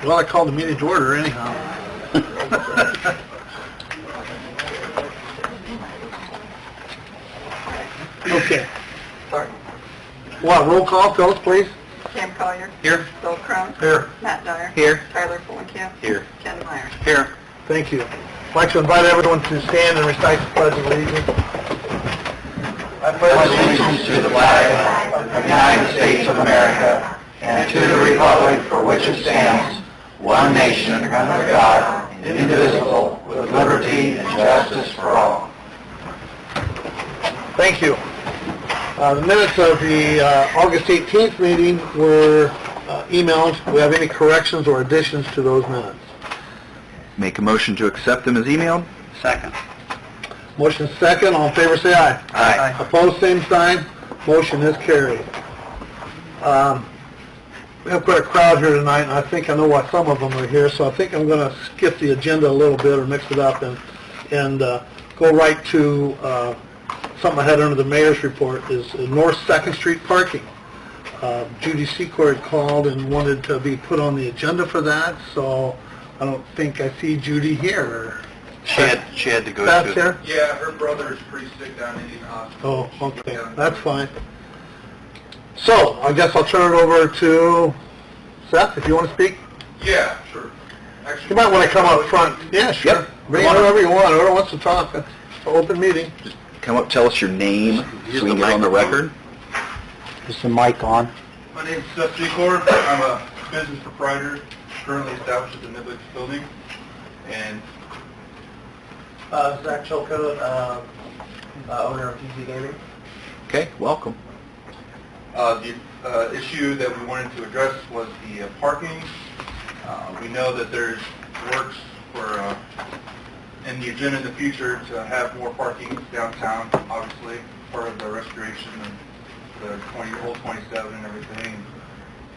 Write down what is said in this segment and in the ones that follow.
Well, I called the meeting to order anyhow. Okay. Sorry. Well, roll call, Phyllis, please. Cam Collier. Here. Bill Crum. Here. Matt Dyer. Here. Tyler Fulenkamp. Here. Ken Myers. Here. Thank you. I'd like to invite everyone to stand and recite the Pledge of Allegiance. I pledge allegiance to the flag of the United States of America and to the republic for which it stands, one nation under God, indivisible, with liberty and justice for all. Thank you. The minutes of the August 18th meeting were emailed. Do we have any corrections or additions to those minutes? Make a motion to accept them as emailed. Second. Motion second. All in favor, say aye. Aye. Opposed, same sign. Motion is carried. We have quite a crowd here tonight, and I think I know why some of them are here, so I think I'm going to skip the agenda a little bit or mix it up and go right to something I had under the mayor's report is North 2nd Street parking. Judy Secor had called and wanted to be put on the agenda for that, so I don't think I see Judy here. She had to go That's to... here? Yeah, her brother is pretty sick down in Indian Hospital. Oh, okay, that's fine. So, I guess I'll turn it over to Seth, if you want to speak. Yeah, sure. Actually, You might want to come up front. Yeah, sure. Yep. Bring on whoever you want, whoever wants to talk. It's an open meeting. Come up, tell us your name, so we can get on the record. Is the mic on? My name's Seth Secor. I'm a business proprietor currently established at the Niblix building. And Zach Chilcote, owner of TC Gaming. Okay, welcome. the issue that we wanted to address was the parking. We know that there's works for in the agenda in the future to have more parking downtown, obviously, part of the restoration of the old 27 and everything.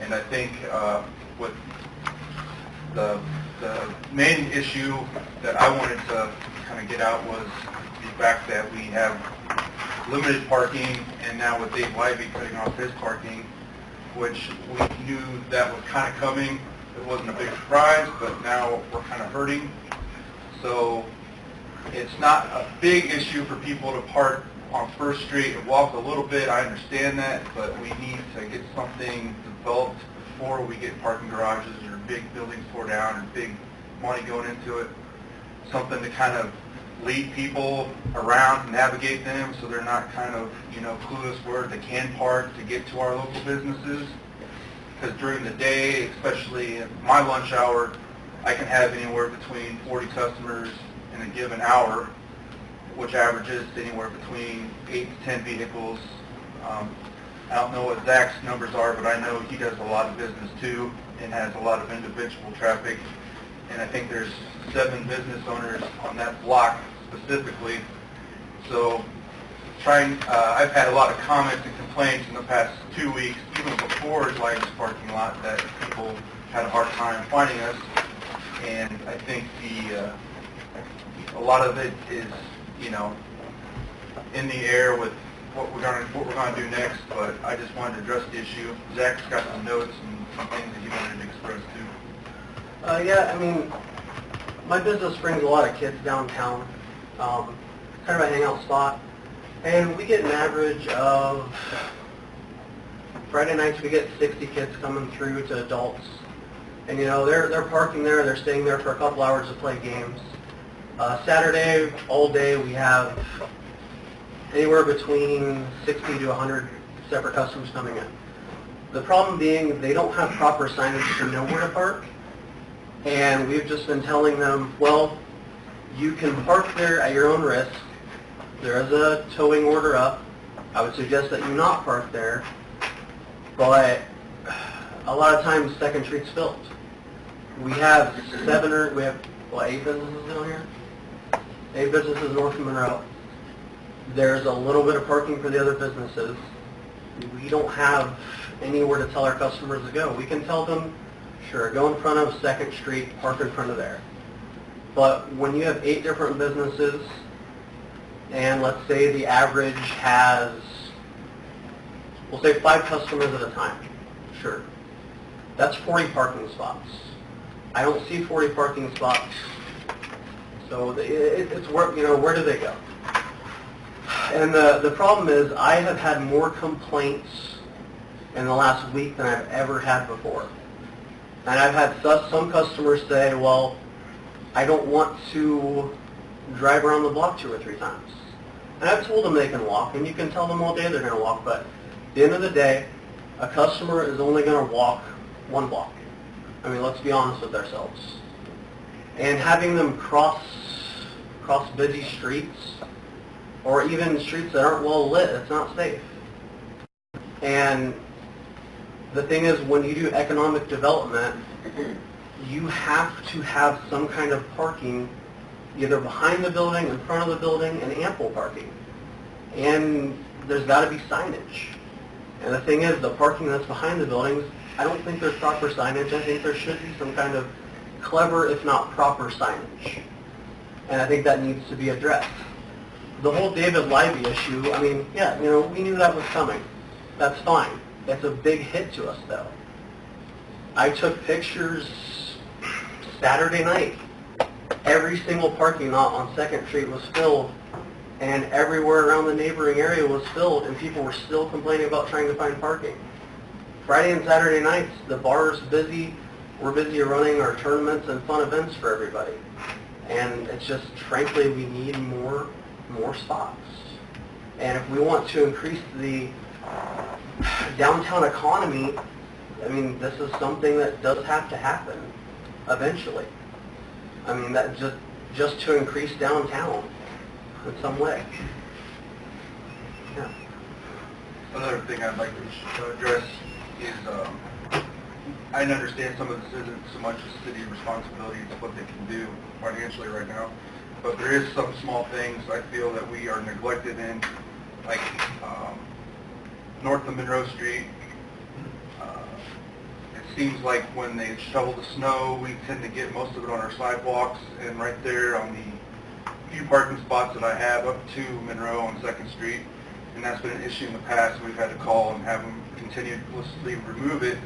And I think what the main issue that I wanted to kind of get out was the fact that we have limited parking, and now with Dave Lively cutting off his parking, which we knew that was kind of coming. It wasn't a big surprise, but now we're kind of hurting. So it's not a big issue for people to park on First Street and walk a little bit. I understand that, but we need to get something developed before we get parking garages or big buildings tore down or big money going into it. Something to kind of lead people around, navigate them so they're not kind of, clueless where they can park to get to our local businesses. Because during the day, especially in my lunch hour, I can have anywhere between 40 customers in a given hour, which averages anywhere between 8 to 10 vehicles. I don't know what Zach's numbers are, but I know he does a lot of business too and has a lot of individual traffic. And I think there's 7 business owners on that block specifically. So I've had a lot of comments and complaints in the past 2 weeks, even before Live's parking lot, that people had a hard time finding us. And I think a lot of it is, in the air with what we're going to do next. But I just wanted to address the issue. Zach's got some notes and some things that he wanted to express too. Yeah, I mean, my business brings a lot of kids downtown, kind of a hangout spot, and we get an average of, Friday nights we get 60 kids coming through to adults, and they're parking there, they're staying there for a couple hours to play games. Saturday, all day, we have anywhere between 60 to 100 separate customers coming in. The problem being they don't have proper signage to know where to park. And we've just been telling them, well, you can park there at your own risk. There is a towing order up. I would suggest that you not park there. But a lot of times, 2nd Street's filled. We have 8 businesses down here? 8 businesses north of Monroe. There's a little bit of parking for the other businesses. We don't have anywhere to tell our customers to go. We can tell them, sure, go in front of 2nd Street, park in front of there. But when you have 8 different businesses, and let's say the average has, we'll say 5 customers at a time, sure. That's 40 parking spots. I don't see 40 parking spots. So it's where, you know, where do they go? And the problem is I have had more complaints in the last week than I've ever had before. And I've had some customers say, well, I don't want to drive around the block 2 or 3 times. And I've told them they can walk, and you can tell them all day they're going to walk, but at the end of the day, a customer is only going to walk 1 block. I mean, let's be honest with ourselves. And having them cross busy streets, or even streets that aren't well lit, it's not safe. And the thing is, when you do economic development, you have to have some kind of parking, either behind the building, in front of the building, and ample parking. And there's got to be signage. And the thing is, the parking that's behind the buildings, I don't think there's proper signage. I think there should be some kind of clever, if not proper, signage. And I think that needs to be addressed. The whole David Livey issue, I mean, yeah, you know, we knew that was coming. That's fine. It's a big hit to us, though. I took pictures Saturday night. Every single parking lot on 2nd Street was filled, and everywhere around the neighboring area was filled, and people were still complaining about trying to find parking. Friday and Saturday nights, the bar's busy. We're busy running our tournaments and fun events for everybody. And it's just, frankly, we need more spots. And if we want to increase the downtown economy, I mean, this is something that does have to happen eventually. I mean, that just to increase downtown in some way. Yeah. Another thing I'd like to address is I understand some of this isn't so much a city responsibility, it's what they can do financially right now. But there is some small things I feel that we are neglected in, like north of Monroe Street. It seems like when they shovel the snow, we tend to get most of it on our sidewalks, and right there on the few parking spots that I have up to Monroe on 2nd Street, and that's been an issue in the past. We've had to call and have them continuously remove it.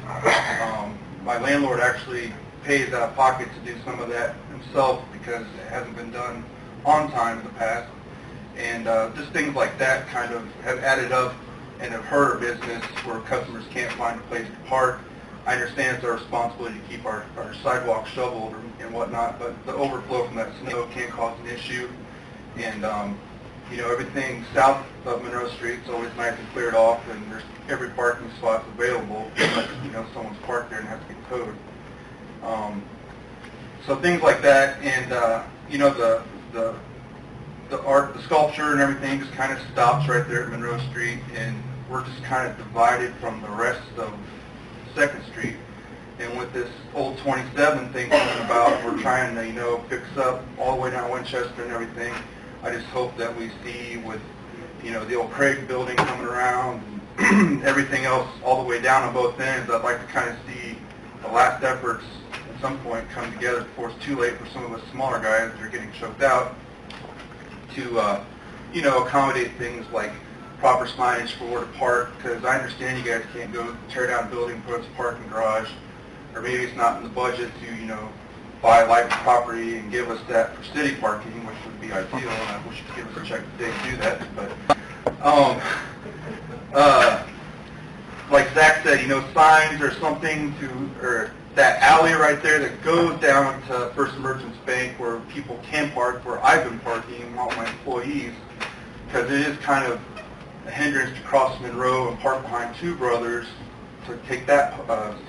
My landlord actually pays out of pocket to do some of that himself because it hasn't been done on time in the past. And just things like that kind of have added up and have hurt our business where customers can't find a place to park. I understand it's our responsibility to keep our sidewalks shoveled and whatnot, but the overflow from that snow can cause an issue. And you know, everything south of Monroe Street is always nice and cleared off, and there's every parking spot available unless, you know, someone's parked there and has to get towed. So things like that, and you know, the art, the sculpture and everything just kind of stops right there at Monroe Street, and we're just kind of divided from the rest of 2nd Street. And with this old 27 thing coming about, we're trying to, you know, fix up all the way down Winchester and everything. I just hope that we see with, you know, the old Craig building coming around and everything else all the way down on both ends, I'd like to kind of see the last efforts at some point come together before it's too late for some of us smaller guys that are getting choked out to, you know, accommodate things like proper signage for where to park, because I understand you guys can't go tear down a building, put up a parking garage, or maybe it's not in the budget to, you know, buy light property and give us that for city parking, which would be ideal, and I wish you could give us a check today to do that. But like Zach said, you know, signs or something to, or that alley right there that goes down to First Merchants Bank where people can park, where I've been parking, all my employees, because it is kind of a hindrance to cross Monroe and park behind Two Brothers to take that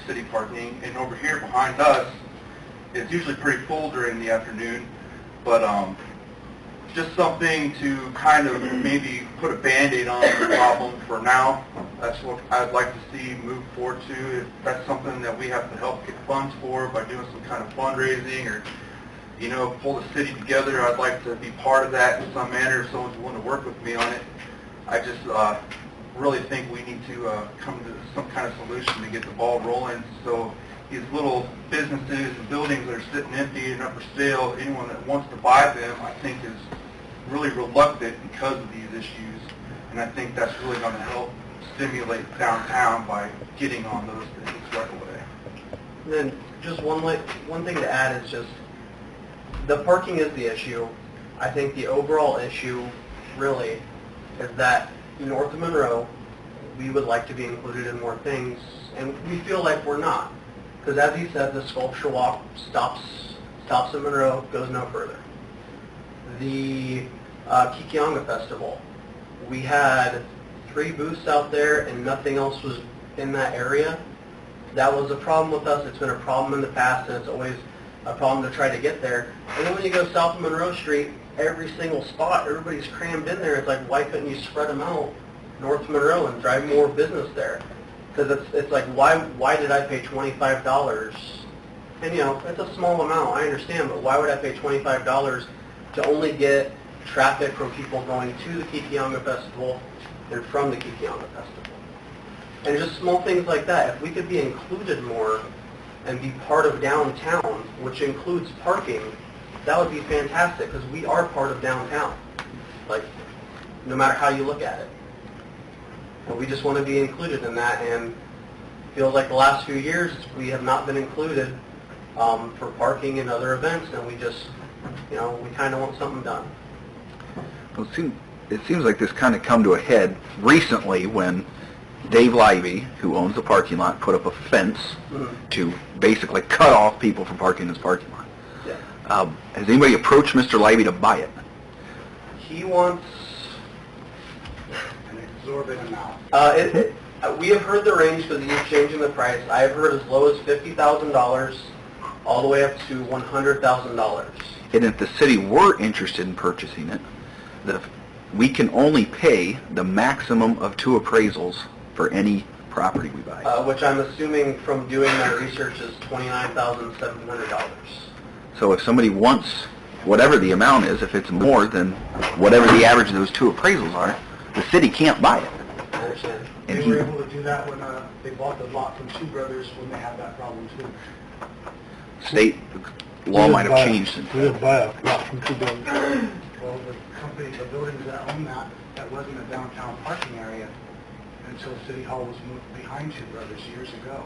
city parking. And over here behind us, it's usually pretty full during the afternoon, but just something to kind of maybe put a Band-Aid on the problem for now. That's what I'd like to see move forward to. If that's something that we have to help get funds for by doing some kind of fundraising, or, you know, pull the city together, I'd like to be part of that in some manner if someone's willing to work with me on it. I just really think we need to come to some kind of solution to get the ball rolling, so these little businesses and buildings that are sitting empty and up for sale, anyone that wants to buy them, I think is really reluctant because of these issues, and I think that's really going to help stimulate downtown by getting on those things right away. And then just one thing to add is just, the parking is the issue. I think the overall issue really is that north of Monroe, we would like to be included in more things, and we feel like we're not. Because as he said, the sculpture walk stops at Monroe, goes no further. The Kikianga Festival, we had 3 booths out there and nothing else was in that area. That was a problem with us. It's been a problem in the past, and it's always a problem to try to get there. And then when you go south of Monroe Street, every single spot, everybody's crammed in there. It's like, why couldn't you spread them out north of Monroe and drive more business there? Because it's like, why did I pay $25? And you know, it's a small amount, I understand, but why would I pay $25 to only get traffic from people going to the Kikianga Festival and from the Kikianga Festival? And just small things like that. If we could be included more and be part of downtown, which includes parking, that would be fantastic, because we are part of downtown, like, no matter how you look at it. And we just want to be included in that, and feels like the last few years we have not been included for parking and other events, and we just, you know, we kind of want something done. Well, it seems like this kind of come to a head recently when Dave Livey, who owns the parking lot, put up a fence to basically cut off people from parking in his parking lot. Yeah. Has anybody approached Mr. Livey to buy it? He wants An exorbitant amount. we have heard the range because he's changing the price. I have heard as low as $50,000 all the way up to $100,000. And if the city were interested in purchasing it, we can only pay the maximum of 2 appraisals for any property we buy. Which I'm assuming from doing my research is $29,700. So if somebody wants whatever the amount is, if it's more than whatever the average of those 2 appraisals are, the city can't buy it. I understand. And They he- were able to do that when they bought the lot from Two Brothers when they had that problem too. State law might have changed since We didn't buy a lot from 2 buildings. Well, the company, the buildings that own that wasn't a downtown parking area until City Hall was moved behind Two Brothers years ago.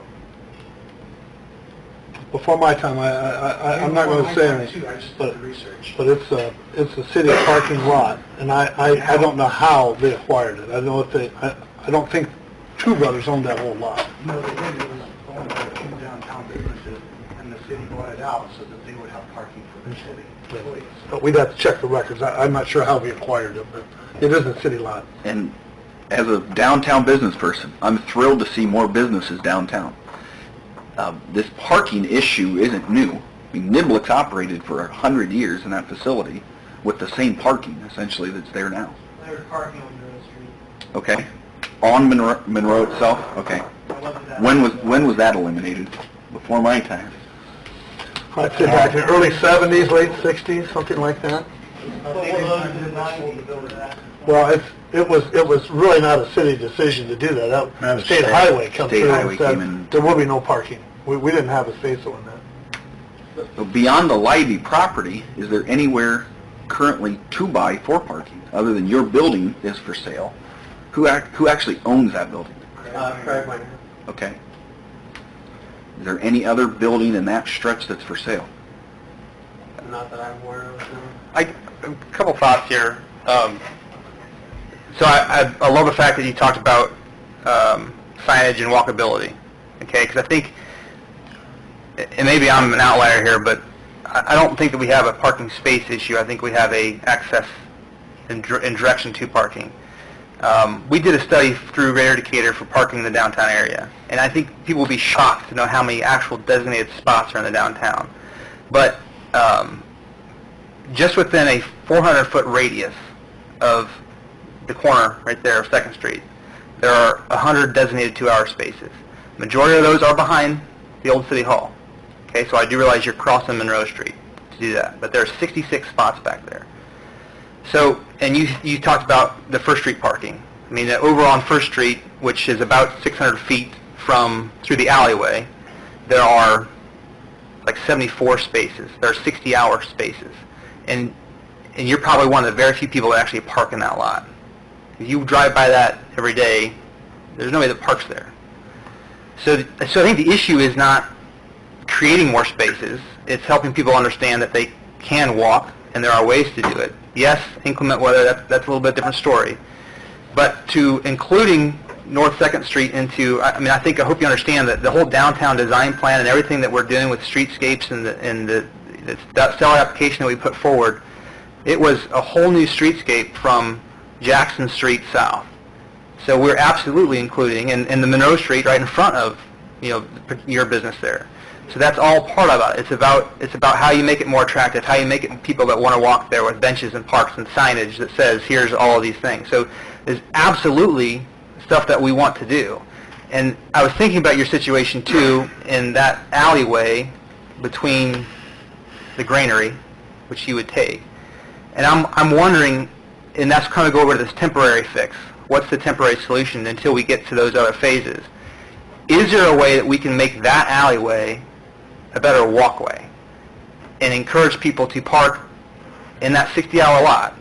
Before my time, I'm not going to say anything, I just did but the research. but it's a city parking lot, and I don't know how they acquired it. I know if I don't think Two Brothers owned that whole lot. No, they did. It was owned by 2 downtown businesses, and the city bought it out so that they would have parking for their city employees. But we'd have to check the records. I'm not sure how we acquired it, but it is a city lot. And as a downtown business person, I'm thrilled to see more businesses downtown. This parking issue isn't new. I mean, Niblex operated for 100 years in that facility with the same parking, essentially, that's there now. There's parking on Monroe Street. Okay? On Monroe itself? Okay. When was that eliminated? Before my time. I'd say back in the early 70s, late 60s, something like that. Well, it was really not a city decision to do that. That was State Highway come State through Highway and said came in. there will be no parking. We didn't have a say-so in that. So beyond the Livey property, is there anywhere currently to buy for parking, other than your building is for sale? Who actually owns that building? Craig Weiner. Okay. Is there any other building in that stretch that's for sale? Not that I'm aware of. No. A couple thoughts here. So I love the fact that you talked about signage and walkability, okay? Because I think, and maybe I'm an outlier here, but I don't think that we have a parking space issue. I think we have a access and direction to parking. We did a study through Radar Decatur for parking in the downtown area, and I think people will be shocked to know how many actual designated spots are in the downtown. But just within a 400-foot radius of the corner right there of 2nd Street, there are 100 designated 2-hour spaces. Majority of those are behind the old City Hall. Okay, so I do realize you're crossing Monroe Street to do that, but there are 66 spots back there. So, and you talked about the First Street parking. I mean, over on First Street, which is about 600 feet through the alleyway, there are like 74 spaces. There are 60-hour spaces. And you're probably one of the very few people that actually park in that lot. If you drive by that every day, there's nobody that parks there. So I think the issue is not creating more spaces. It's helping people understand that they can walk, and there are ways to do it. Yes, inclement weather, that's a little bit different story. But to including North 2nd Street into, I hope you understand that the whole downtown design plan and everything that we're doing with streetscapes and the stellar application that we put forward, it was a whole new streetscape from Jackson Street south. So we're absolutely including, and the Monroe Street right in front of, your business there. So that's all part of it. It's about how you make it more attractive, how you make it people that want to walk there with benches and parks and signage that says, here's all of these things. So there's absolutely stuff that we want to do. And I was thinking about your situation too, in that alleyway between the granary, which you would take. And I'm wondering, and that's kind of go over to this temporary fix. What's the temporary solution until we get to those other phases? Is there a way that we can make that alleyway a better walkway and encourage people to park in that 60-hour lot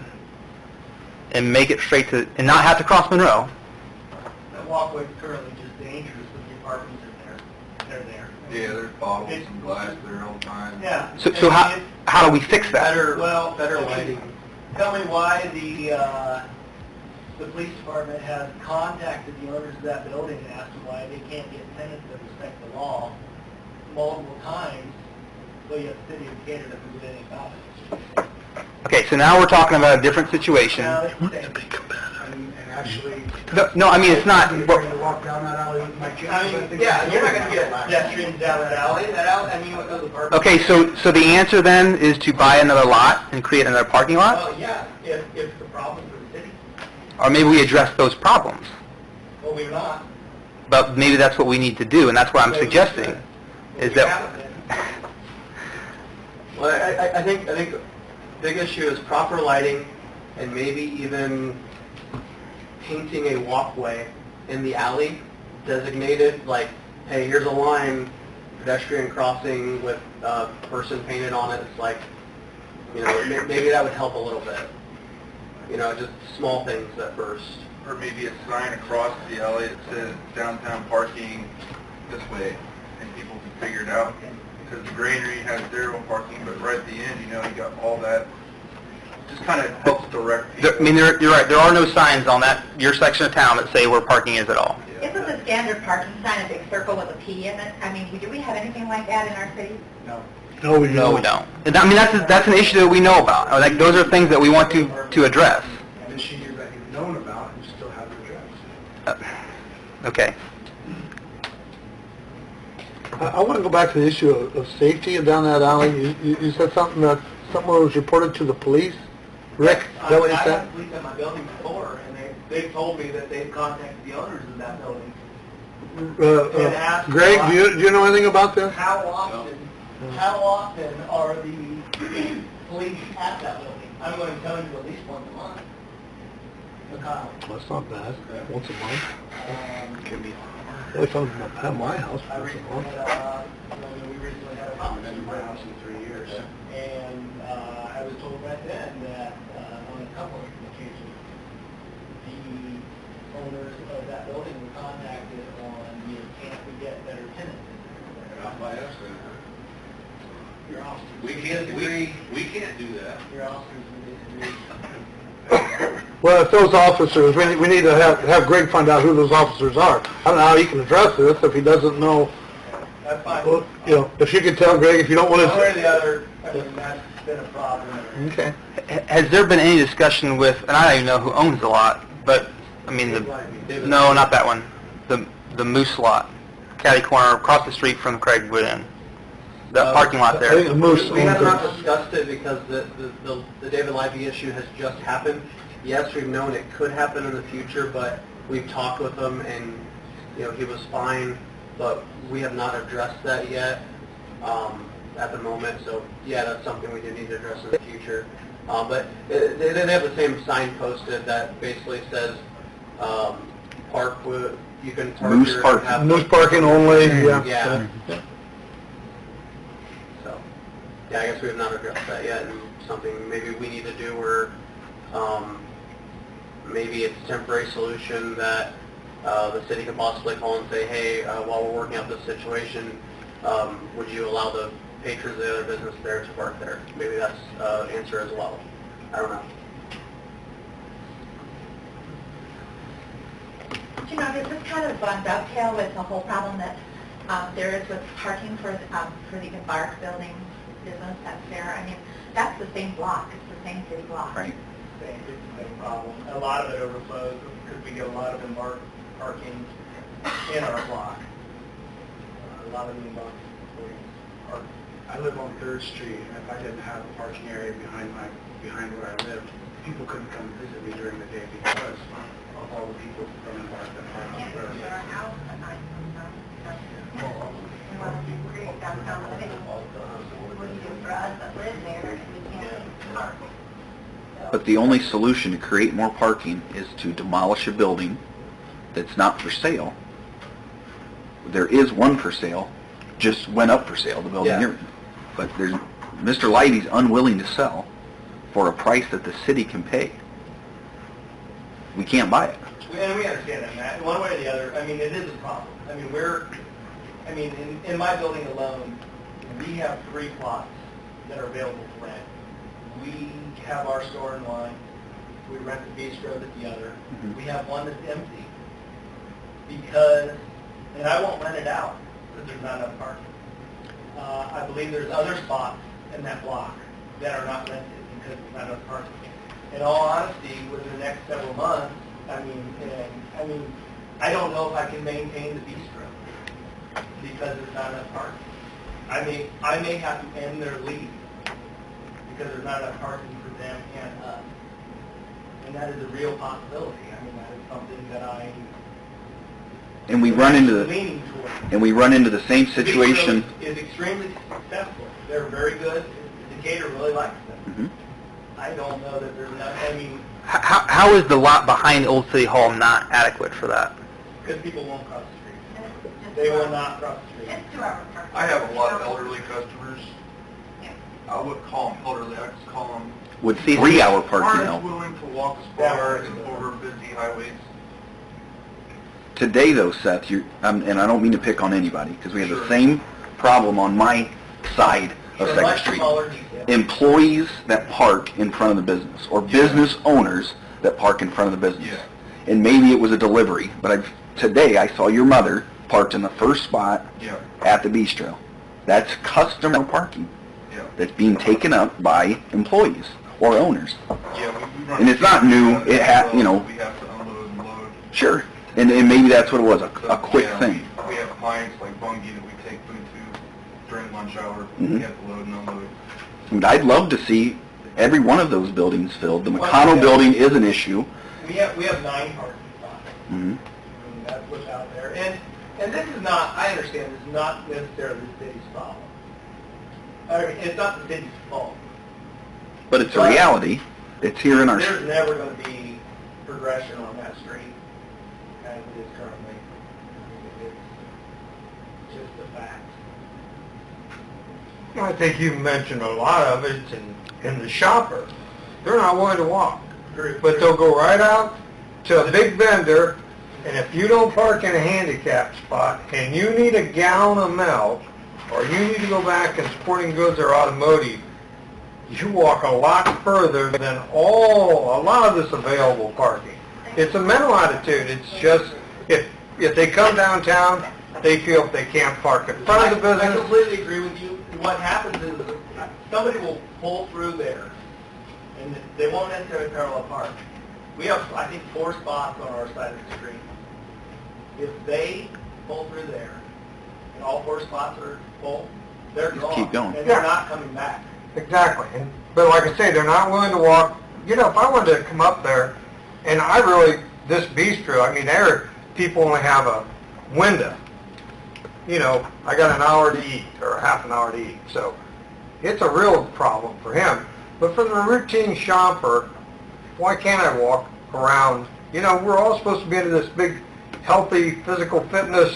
and make it straight to, and not have to cross Monroe? That walkway is currently just dangerous with the apartments in there. They're there. Yeah, there's bottles and glass there all the time. Yeah. So how do we fix that? Better lighting. Tell me why the police department has contacted the owners of that building and asked them why they can't get tenants that respect the law multiple times, but yet the city of Decatur doesn't do anything about it. Okay, so now we're talking about a different situation. Now, and actually... No, I mean, it's not... You're going to walk down that alley with my kids. Yeah, you're not going to get pedestrians down that alley. What goes apartment. Okay, so the answer then is to buy another lot and create another parking lot? Well, yeah, if the problem for the city. Or maybe we address those problems. Well, we're not. But maybe that's what we need to do, and that's what I'm suggesting. Is that... Well, I think the big issue is proper lighting and maybe even painting a walkway in the alley designated, like, hey, here's a line, pedestrian crossing with a person painted on it. It's like, maybe that would help a little bit. Just small things at first. Or maybe a sign across the alley that says downtown parking this way, and people can figure it out. Because the granary has zero parking, but right at the end, you got all that. Just kind of helps direct people. You're right. There are no signs on your section of town that say where parking is at all. Isn't the standard parking sign a big circle with a P in it? Do we have anything like that in our city? No. No, we No, we don't. don't. That's an issue that we know about. Like, those are things that we want to address. Issues that you've known about and still haven't addressed. Okay. I want to go back to the issue of safety down that alley. You said something that someone was reported to the police. Rick, is that what you I said? had police at my building before, and they told me that they've contacted the owners of that building. Greg, do you know anything about this? How often are the police at that building? I'm going to tell you at least once a month. Kyle. That's not bad. Once a month. Can be. Well, if I'm at my house I once a recently month. had we recently had a problem in my house in 3 years. And I was told right then that on a couple of occasions, the owners of that building were contacted on, can't we get better tenants? Not by us, Your officers. we can't do that. Your officers would disagree. Well, if those officers, we need to have Greg find out who those officers are. I don't know how he can address this if he doesn't know. That's fine. Well, if you could tell Greg, if you don't want One way or to... the other, that's been a problem. Okay. Has there been any discussion with, and I don't even know who owns the lot, but, no, not that one, the Moose lot, catty corner, across the street from Craig Wood Inn, the parking lot I think there. the Moose We have owns not it. discussed it because the David Lively issue has just happened. Yes, we've known it could happen in the future, but we've talked with him and, he was fine, but we have not addressed that yet at the moment. So, yeah, that's something we do need to address in the future. But they have the same sign posted that basically says, you can park Moose here. parking. have- Moose parking only, Yeah. Yeah. So, yeah, I guess we have not addressed that yet, and something maybe we need to do where, maybe it's a temporary solution that the city can possibly call and say, hey, while we're working out this situation, Would you allow the patrons of the other business there to park there? Maybe that's an answer as well. I don't know. You know, does this kind of dovetail with the whole problem that there is with parking for the Embark building business that's there? I mean, that's the same block. It's the same city block. Right. It's the same problem. A lot of it overflows because we get a lot of Embark parking in our block. A lot of the Embark employees park. I live on 3rd Street, and if I didn't have a parking area behind where I live, people couldn't come visit me during the day because of all the people from Embark that park on Can't go 3rd. to our house at night sometimes. We want to create downtown living. What do you do for us that live there and we can't park? But the only solution to create more parking is to demolish a building that's not for sale. There is one for sale, just went up for sale, the building Yeah. you're in. But there's, Mr. Leidy's unwilling to sell for a price that the city can pay. We can't buy it. And we understand that, Matt. One way or the other, I mean, it is a problem. I mean, in my building alone, we have 3 plots that are available for rent. We have our store in one. We rent the bistro at the other. Mhm. We have one that's empty because, and I won't rent it out because there's not enough parking. I believe there's other spots in that block that are not rented because there's not enough parking. In all honesty, within the next several months, I mean, I don't know if I can maintain the bistro because there's not enough parking. I may have to end their lease because there's not enough parking for them and us. And that is a real possibility. I mean, that is something that I'm And we run into the, leaning toward. and we run into the same situation. Bistro is extremely successful. They're very good. Decatur really likes them. Mhm. I don't know that there's enough, I mean, How is the lot behind Old City Hall not adequate for that? because people won't cross the street. And it's just They will 2 hours. not cross the street. It's 2 hours. parking. I have a lot of elderly customers. Yeah. I wouldn't call them elderly, I just call them Would 3-hour parking aren't help? willing to walk as That far works. over busy highways. Today, though, Seth, and I don't mean to pick on anybody, because we have the Sure. same problem on my side of They're 2nd much Street. smaller detail. Employees that park in front of the business, or business owners that park in front of the business. Yeah. And maybe it was a delivery, but today I saw your mother parked in the first spot Yeah, at the bistro. That's customer parking yeah, that's being taken up by employees or owners. yeah. We run. And it's not new. It We have to unload and load. Sure. And maybe that's what it was, a quick Yeah, thing. We have clients like Bungie that we take food to during lunch hour. Mhm. We have to load and unload. And I'd love to see every one of those buildings filled. The Well, McConnell yeah. building is an issue. We have 9 parking spots. Mhm. I mean, that's what's out there. And this is not, I understand, this is not necessarily the city's problem. I mean, it's not the city's fault. But it's a reality. It's here in our... There's never going to be progression on that street as it is currently. I mean, it's just a fact. I think you mentioned a lot of it in the shopper. They're not willing to walk, but they'll go right out to a big vendor, and if you don't park in a handicap spot and you need a gallon of milk, or you need to go back in sporting goods or automotive, you walk a lot further than a lot of this available parking. It's a mental attitude. It's just, if they come downtown, they feel if they can't park in front of the I business, completely agree with you. What happens is somebody will pull through there, and they won't necessarily parallel park. We have, I think, 4 spots on our side of the street. If they pull through there, and all 4 spots are full, they're Just gone. keep going. And they're Yeah. not coming back. exactly. But like I say, they're not willing to walk. You know, if I wanted to come up there, and this bistro, I mean, there, people only have a window. You know, I got an hour to eat, or half an hour to eat, so it's a real problem for him. But for the routine shopper, why can't I walk around? You know, we're all supposed to be into this big, healthy physical fitness,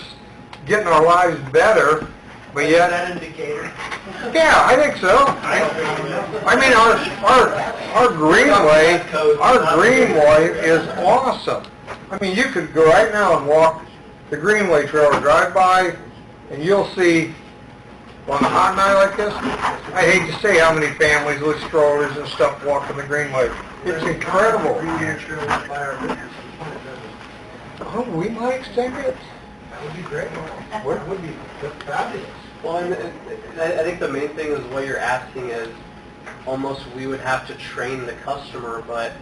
getting our lives better, but Is yet, that an indicator? yeah, I think so. I mean, our greenway is awesome. I mean, you could go right now and walk the Greenway Trail or drive by, and you'll see on a hot night like this, I hate to say how many families with strollers and stuff walking the Greenway. It's incredible. Oh, we might extend it. That would be great. That would be fabulous. Well, and I think the main thing is what you're asking is almost we would have to train the customer, but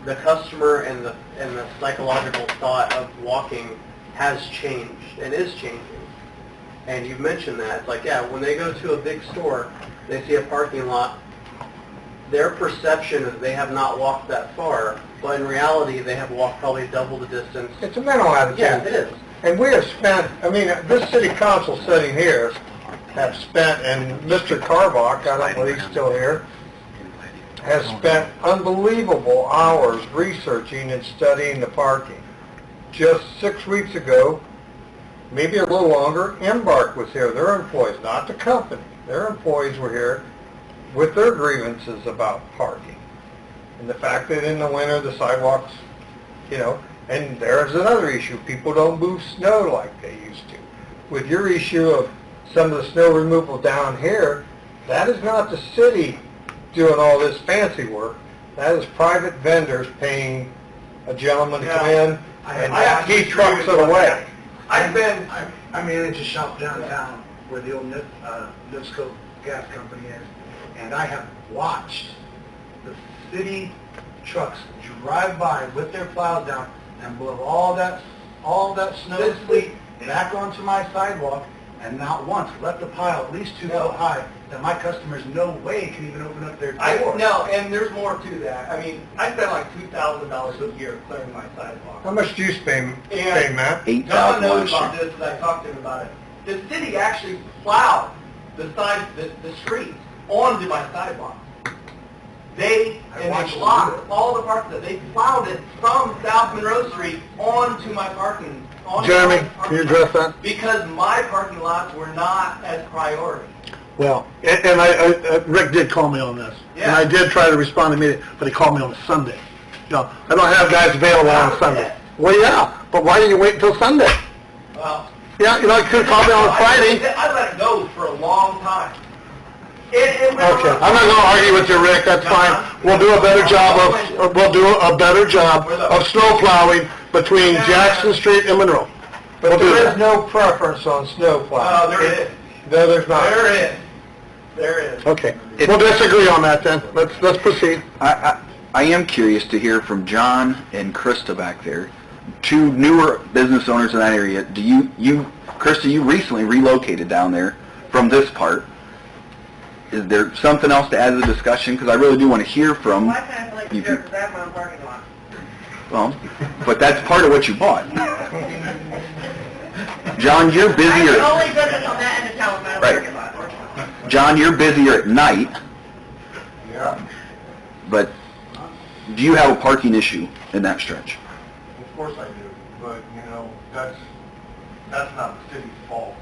the customer and the psychological thought of walking has changed and is changing. And you've mentioned that. It's like, yeah, when they go to a big store, they see a parking lot, their perception is they have not walked that far, but in reality, they have walked probably double the distance. It's a mental attitude. Yeah, it is. And we have spent, I mean, this city council sitting here have spent, and Mr. Carbach, I don't know if he's still here, has spent unbelievable hours researching and studying the parking. Just 6 weeks ago, maybe a little longer, Embark was here, their employees, not the company, their employees were here with their grievances about parking. And the fact that in the winter, the sidewalks, you know, and there's another issue, people don't move snow like they used to. With your issue of some of the snow removal down here, that is not the city doing all this fancy work. That is private vendors paying a gentleman to come in and he trucks it away. I manage a shop downtown where the old Nipsco gas company is, and I have watched the city trucks drive by with their plows down and blow all that snow sleet back onto my sidewalk, and not once left a pile at least 2 foot high that my customers no way can even open up their door. No, and there's more to that. I mean, I spend like $2,000 a year clearing my sidewalk. How much do you pay, Matt? John knows about this, and I talked to him about it. The city actually plowed the streets onto my sidewalk. They blocked all the parking. They plowed it from South Monroe Street onto my parking. Jeremy, can you address that? Because my parking lots were not as priority. Well, and Rick did call me on this, and I did try to respond immediately, but he called me on a Sunday. You know, I don't have guys available on a Sunday. Well, yeah, but why didn't you wait until Sunday? Well, yeah, you know, you could have called me on a Friday. I let it go for a long time. Okay, I'm not going to argue with you, Rick. That's fine. We'll do a better job of snow plowing between Jackson Street and Monroe. But there is no preference on snow plowing. There is. No, there's not. There is. Okay, we'll disagree on that then. Let's proceed. I am curious to hear from John and Krista back there, two newer business owners in that area. Krista, you recently relocated down there from this part. Is there something else to add to the discussion? Because I really do want to hear from Why can't I like you. because I have my own parking lot? Well, but that's part of what you bought. John, you're busier. I'm the only business on that end of town with my own parking lot. John, you're busier at night, Yeah, but do you have a parking issue in that stretch? of course I do, but, you know, that's not the city's fault.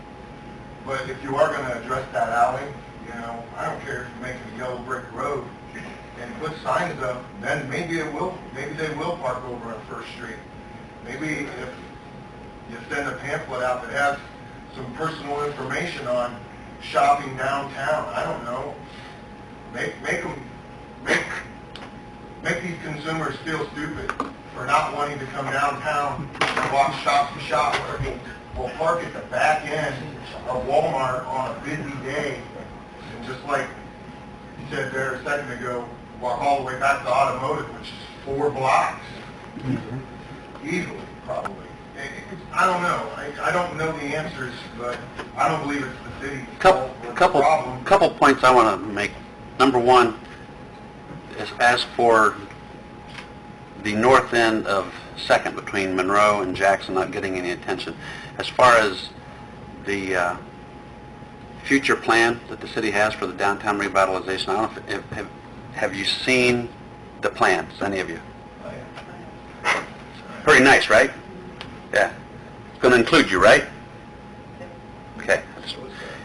But if you are going to address that alley, you know, I don't care if you make it a yellow brick road and put signs up, then maybe they will park over on First Street. Maybe if you send a pamphlet out that has some personal information on shopping downtown, I don't know, make these consumers feel stupid for not wanting to come downtown and walk shop to shop. I mean, we'll park at the back end of Walmart on a busy day, and just like you said there a second ago, walk all the way back to Automotive, which is 4 blocks, easily, probably. I don't know. I don't know the answers, but I don't believe it's the city's fault or the problem. Couple points I want to make. Number one is as for the north end of Second between Monroe and Jackson not getting any attention. As far as the future plan that the city has for the downtown revitalization, I don't know if, have you seen the plans, any of you? Pretty nice, right? Yeah. It's going to include you, right? Okay.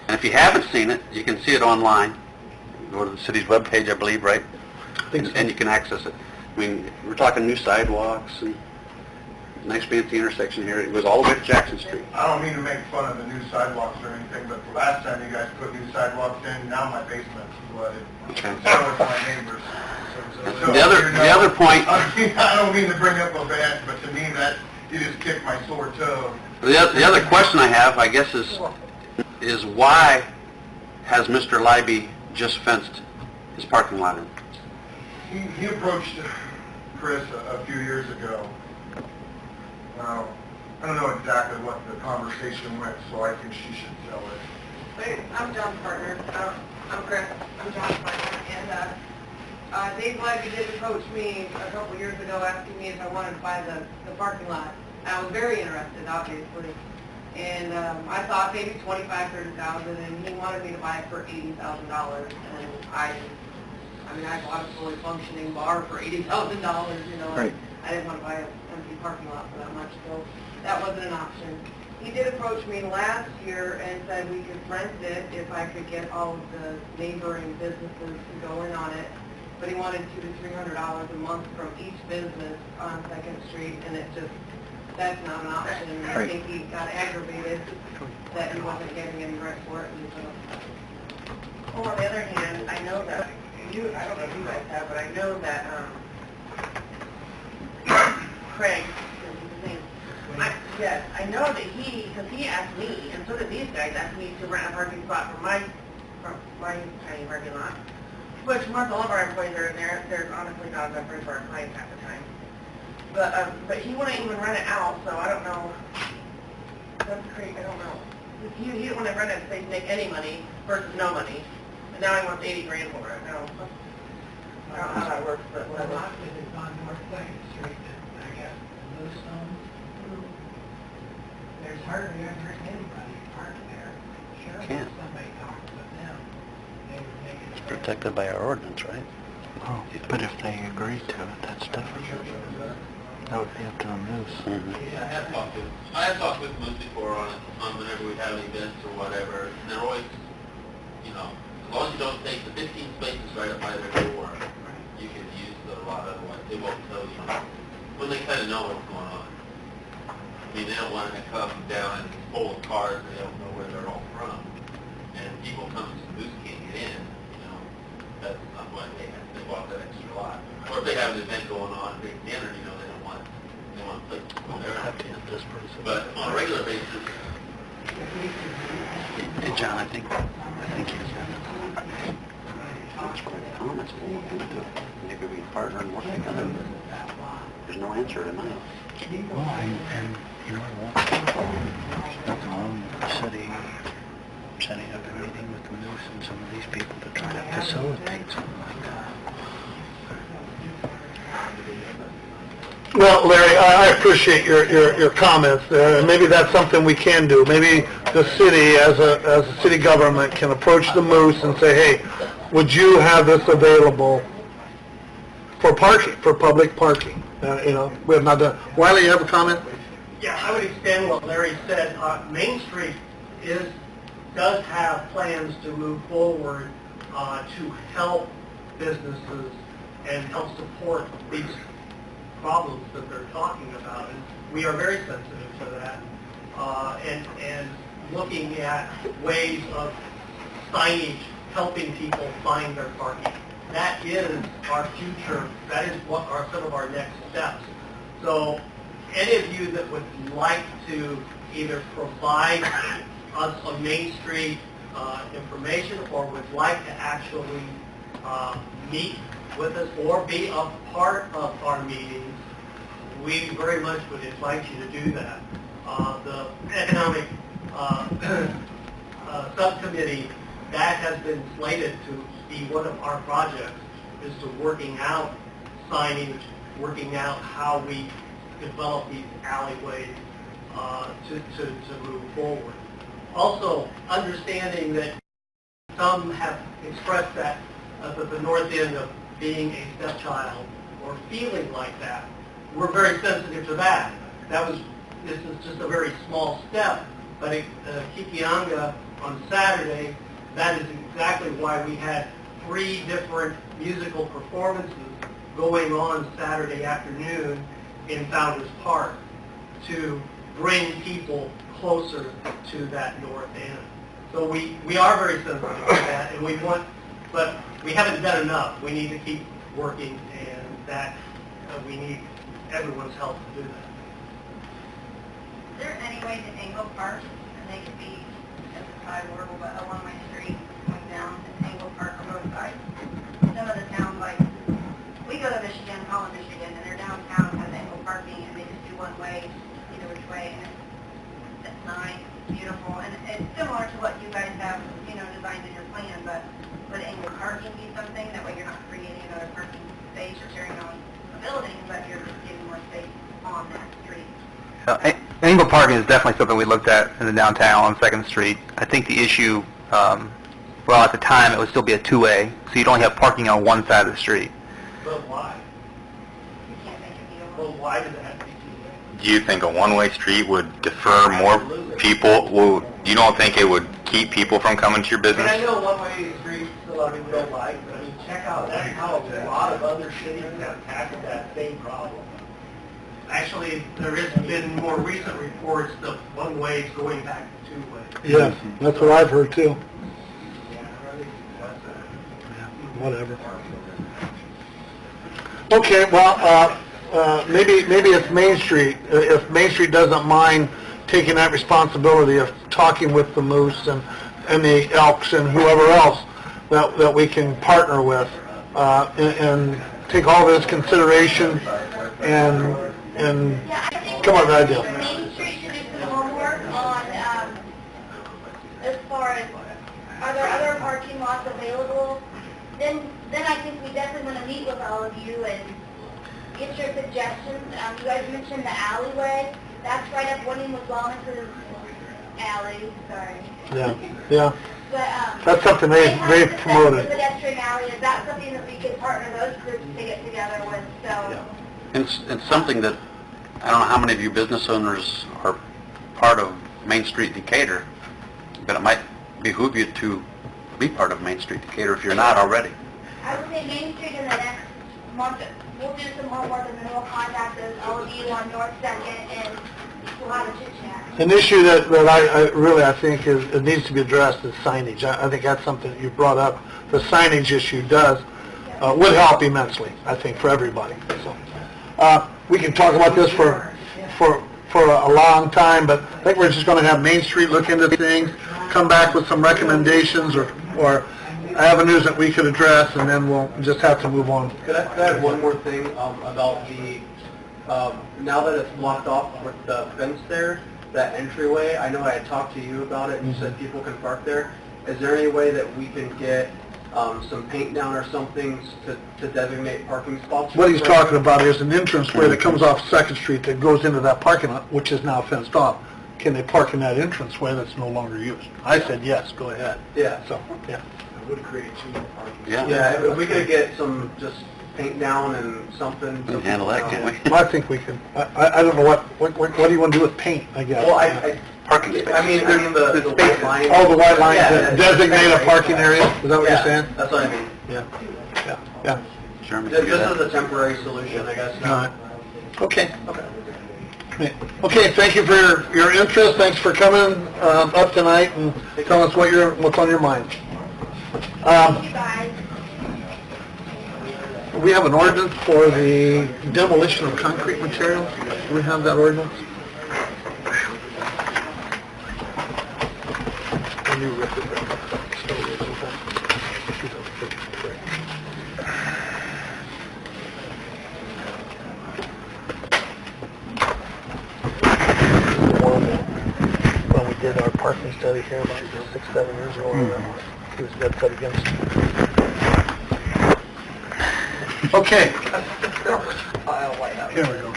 And if you haven't seen it, you can see it online. Go to the city's webpage, I believe, right? And you can access it. I mean, we're talking new sidewalks and nice fancy intersection here. It goes all the way to Jackson Street. I don't mean to make fun of the new sidewalks or anything, but the last time you guys put new sidewalks in, now my basement's flooded. Okay. So is my neighbors. So, The other point, I don't mean to bring up a bad, but to me that, you just kicked my sore toe. the other question I have, I guess, is why has Mr. Libby just fenced his parking lot in? He approached Chris a few years ago. Now, I don't know exactly what the conversation went, so I think she should tell it. Hey, I'm John's partner. I'm Chris. I'm John's partner. And Dave Libby did approach me a couple years ago asking me if I wanted to buy the parking lot. I was very interested, obviously. And I thought maybe $25,000, $30,000, and he wanted me to buy it for $80,000. And I bought a fully functioning bar for $80,000, you know. Right. I didn't want to buy an empty parking lot for that much, so that wasn't an option. He did approach me last year and said we could rent it if I could get all of the neighboring businesses to go in on it. But he wanted $200 to $300 a month from each business on 2nd Street, and that's not an option. And I think he got aggravated that he wasn't getting any rent for it. And so. Well, on the other hand, I know that I don't know if you guys have, but I know that Craig, is his name. Yes, I know that because he asked me, and so did these guys, asked me to rent a parking spot from my tiny parking lot. Which most all of our employees are in there. There's honestly not enough room for our clients at the time. But he wouldn't even rent it out, so I don't know. That's crazy. I don't know. He didn't want to rent it to make any money versus no money. And now he wants $80,000 for it. I don't know how that works, but whatever. It's on North 2nd Street, and I guess Bluestone. There's hardly ever anybody parked there. Sure, Can't. somebody talked with them. They would make it. Protected by our ordinance, right? Oh, but if they agree to it, that's different. That would be up to the news. Mm-hmm. I have talked with Moose before on whenever we have events or whatever, and they're always, you know, as long as you don't take the 15 spaces right up by their door, you can use the lot, otherwise they won't tell you. When they kind of know what's going on. I mean, they don't want to come down and full of cars, they don't know where they're all from. And people coming to the Moose can't get in, you know, that's not why they bought that extra lot. Or if they have an event going on, a big dinner, you know, they want to play their event. But on a regular basis, Hey, John, I think he's comments we'll look into. Maybe we can partner and work together. There's no answer tonight. Well, and you know what? There's nothing wrong with the city setting up a meeting with the news and some of these people to try to facilitate something like that. Well, Larry, I appreciate your comments there, and maybe that's something we can do. Maybe the city, as a city government, can approach the Moose and say, hey, would you have this available for parking, for public parking? You know, we have not done. Wiley, you have a comment? Yeah, I would extend what Larry said. Main Street does have plans to move forward to help businesses and help support these problems that they're talking about. And we are very sensitive to that. And looking at ways of signage helping people find their parking. That is our future. That is what are some of our next steps. So any of you that would like to either provide us a Main Street information or would like to actually meet with us or be a part of our meetings, we very much would invite you to do that. The economic subcommittee, that has been slated to be one of our projects, is to working out signage, working out how we develop these alleyways to move forward. Also, understanding that some have expressed that the north end of being a stepchild or feeling like that. We're very sensitive to that. This is just a very small step, but at Kikianga on Saturday, that is exactly why we had 3 different musical performances going on Saturday afternoon in Founders Park. to bring people closer to that north end. So we are very sensitive to that, and but we haven't done enough. We need to keep working, and that we need everyone's help to do that. Is there any way to angle park, and they could be as a sidewalk, but a one-way street going down and angle park on both sides? Some of the towns, like, we go to Michigan, Holland, Michigan, and their downtown has angle parking, and they just do one way, either which way, and it's nice, beautiful, and it's similar to what you guys have, designed in your plan, but would angle parking be something? That way you're not creating another parking space or tearing on a building, but you're just getting more space on that street. Angle parking is definitely something we looked at in the downtown on 2nd Street. I think the issue, well, at the time, it would still be a two-way, so you'd only have parking on one side of the street. But why? You can't make it be a Well, why does it have to be two-way? Do you think a one-way street would defer more people? Well, you don't think it would keep people from coming to your I mean, business? I know one-way streets a lot of people don't like, but I mean, check out, that's how a lot of other cities have tackled that same problem. Actually, there has been more recent reports of one-ways going back to two-way. Yes, that's what I've heard too. Whatever. Okay, well, maybe it's Main Street. If Main Street doesn't mind taking that responsibility of talking with the Moose and the Elks and whoever else that we can partner with, and take all this consideration and come up with an idea. Main Street should do some homework on, as far as, are there other parking lots available? Then I think we definitely want to meet with all of you and get your suggestions. You guys mentioned the alleyway. That's right up Wellness Wellness's alley, sorry. Yeah. But, That's something they've promoted. The pedestrian alley, is that something that we could partner those groups to get together with, so? It's something that, I don't know how many of you business owners are part of Main Street Decatur, but it might behoove you to be part of Main Street Decatur if you're not already. I would say Main Street in the next month, we'll do some homework and then we'll contact those, all of you on North 2nd, and we'll have a chit chat. An issue that I think it needs to be addressed is signage. I think that's something that you brought up. The signage issue would help immensely, I think, for everybody. So we can talk about this for a long time, but I think we're just going to have Main Street look into things, come back with some recommendations or avenues that we could address, and then we'll just have to move on. Could I add one more thing about the, now that it's blocked off with the fence there, that entryway, I know I had talked to you about it and you said people can park there. Is there any way that we can get some paint down or something to designate parking spots? What he's talking about is an entranceway that comes off 2nd Street that goes into that parking lot, which is now fenced off. Can they park in that entranceway that's no longer used? I said yes, go ahead. Yeah. So, yeah. It would create two more parking. Yeah. Yeah, if we could get some, just paint down and something. We can handle that, can't we? I think we can. I don't know what do you want to do with paint, I guess? Well, Parking space. I mean, the white line. Oh, the white line, Yeah, designate a parking area, is that what you're Yeah, saying? that's what I mean. Yeah. Sure, we can This do that. is a temporary solution, I guess. All right. Okay. Okay, thank you for your interest, thanks for coming up tonight and telling us what's on your mind. Thank you guys. We have an ordinance for the demolition of concrete materials. Do we have that ordinance? When we did our parking study here about 6-7 years ago, he was dead set against it. Okay. Here we go.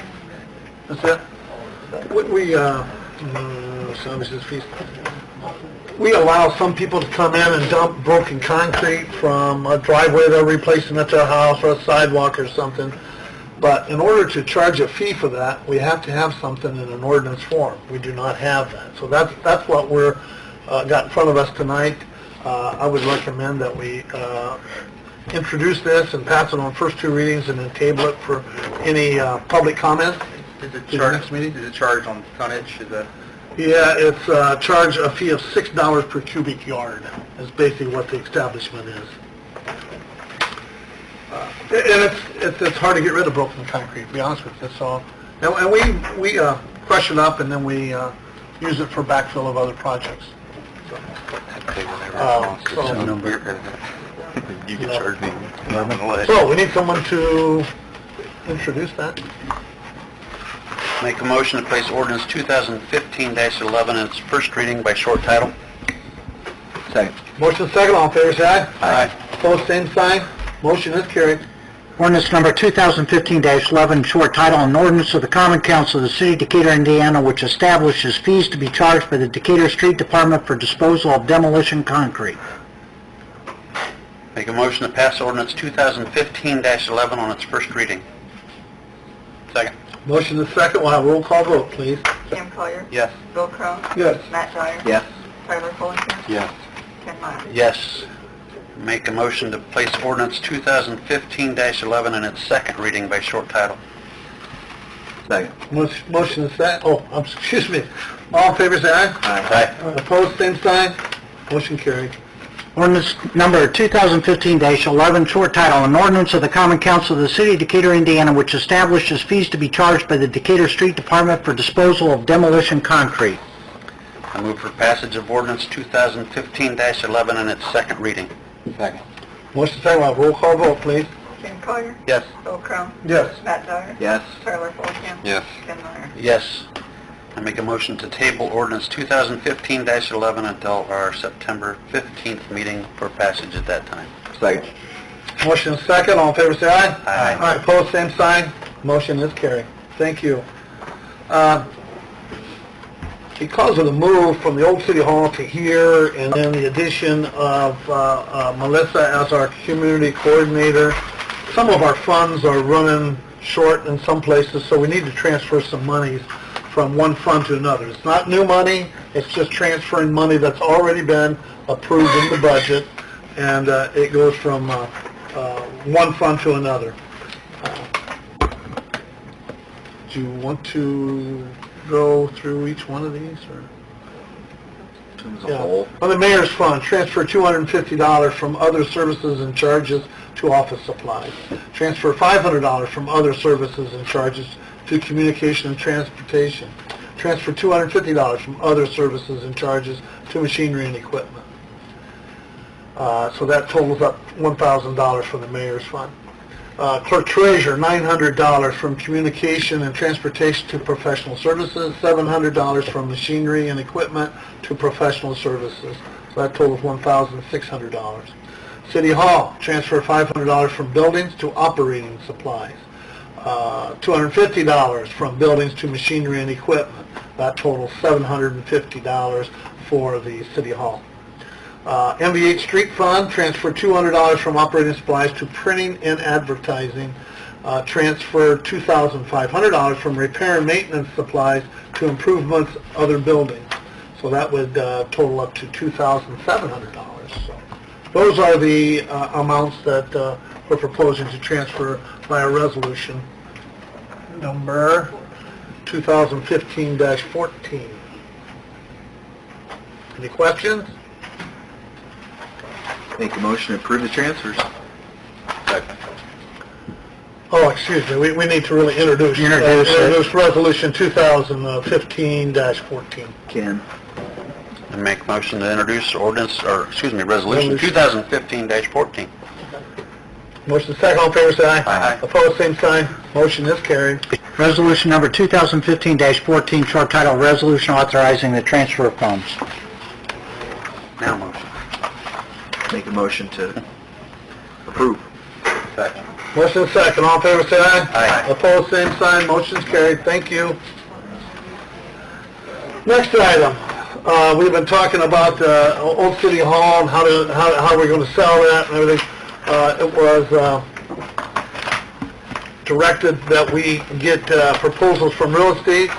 That's it? We allow some people to come in and dump broken concrete from a driveway they're replacing at their house or a sidewalk or something. But in order to charge a fee for that, we have to have something in an ordinance form. We do not have that. So that's what we're got in front of us tonight. I would recommend that we introduce this and pass it on first 2 readings and then table it for any public comment. Is it to the next meeting. Is it charged on tonnage? Is that? Yeah, it's charge a fee of $6 per cubic yard, is basically what the establishment is. And it's hard to get rid of broken concrete, to be honest with you, so, and we crush it up and then we use it for backfill of other projects. So, You can charge me. So, we need someone to introduce that. Make a motion to place ordinance 2015-11 in its first reading by short title. Second. Motion second, all in favor, say aye. Aye. Opposed, same sign. Motion is carried. Ordinance number 2015-11, short title, an ordinance of the Common Council of the City of Decatur, Indiana, which establishes fees to be charged by the Decatur Street Department for disposal of demolition concrete. Make a motion to pass ordinance 2015-11 on its first reading. Second. Motion is second, we'll have a roll call vote, please. Cam Collier. Yes. Bill Crow. Yes. Matt Dyer. Yes. Tyler Fulenkamp. Yes. Ken Meyer. Yes. Make a motion to place ordinance 2015-11 in its second reading by short title. Second. Motion is second, excuse me. All in favor, say aye. Aye. Opposed, same sign. Motion carried. Ordinance number 2015-11, short title, an ordinance of the Common Council of the City of Decatur, Indiana, which establishes fees to be charged by the Decatur Street Department for disposal of demolition concrete. I move for passage of ordinance 2015-11 in its second reading. Second. Motion second, we'll have a roll call vote, please. Cam Collier. Yes. Bill Crow. Yes. Matt Dyer. Yes. Tyler Fulenkamp. Yes. Ken Meyer. Yes. I make a motion to table ordinance 2015-11 until our September 15th meeting for passage at that time. Second. Motion is second, all in favor, say aye. Aye. Aye, opposed, same sign. Motion is carried. Thank you. Because of the move from the old City Hall to here, and then the addition of Melissa as our community coordinator, some of our funds are running short in some places, so we need to transfer some monies from one fund to another. It's not new money, it's just transferring money that's already been approved in the budget, and it goes from one fund to another. Do you want to go through each one of these, or? As a whole. On the mayor's fund, transfer $250 from other services and charges to office supplies. Transfer $500 from other services and charges to communication and transportation. Transfer $250 from other services and charges to machinery and equipment. So that totals up $1,000 for the mayor's fund. Clerk treasurer, $900 from communication and transportation to professional services, $700 from machinery and equipment to professional services. So that totals $1,600. City Hall, transfer $500 from buildings to operating supplies. $250 from buildings to machinery and equipment. That totals $750 for the City Hall. MVH Street Fund, transfer $200 from operating supplies to printing and advertising. Transfer $2,500 from repair and maintenance supplies to improvements other buildings. So that would total up to $2,700. So those are the amounts that we're proposing to transfer by a resolution number 2015-14. Any questions? Make a motion to approve the transfers. Second. Oh, excuse me, we need to really introduce resolution 2015-14. Ken. And make motion to introduce resolution 2015-14. Motion second, all in favor, say aye. Aye. Opposed, same sign. Motion is carried. Resolution number 2015-14, short title, resolution authorizing the transfer of funds. Now motion. Make a motion to approve. Second. Motion second, all in favor, say aye. Aye. Opposed, same sign. Motion is carried. Thank you. Next item. We've been talking about Old City Hall and how we're going to sell that and everything. It was directed that we get proposals from real estate